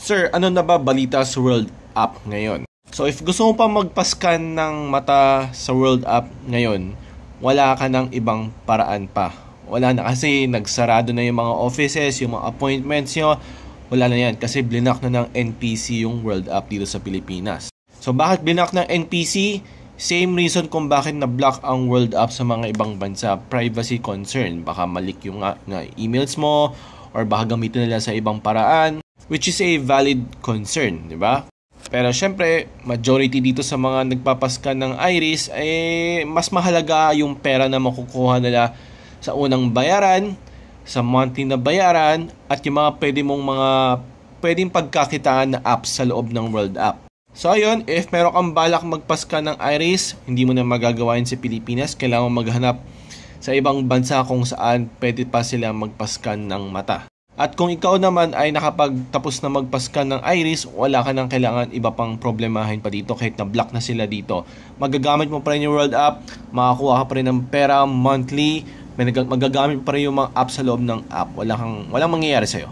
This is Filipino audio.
Sir, ano na ba balita sa World App ngayon? So if gusto mo pa magpa-scan ng mata sa World App ngayon, wala ka ng ibang paraan pa. Wala na kasi nagsarado na yung mga offices, yung mga appointments nyo. Wala na yan kasi blinak na ng NPC yung World App dito sa Pilipinas. So bakit blinak ng NPC? Same reason kung bakit na-block ang World App sa mga ibang bansa, privacy concern. Baka malik yung emails mo or baka gamitin nila sa ibang paraan, which is a valid concern, di ba? Pero syempre, majority dito sa mga nagpapascan ng iris ay mas mahalaga yung pera na makukuha nila sa unang bayaran, sa monthly na bayaran, at yung mga pwedeng pagkakitaan na apps sa loob ng World App. So ayun, if meron kang balak magpascan ng iris, hindi mo na magagawa yun sa Pilipinas, kailangan maghanap sa ibang bansa kung saan pwede pa sila magpascan ng mata. At kung ikaw naman ay nakapagtapos na magpascan ng iris, wala ka nang kailangan iba pang problemahin pa dito kahit na-block na sila dito. Magagamit mo pa rin yung World App, makakuha ka pa rin ng pera monthly, magagamit pa rin yung mga app sa loob ng app. Walang mangyayari sa'yo.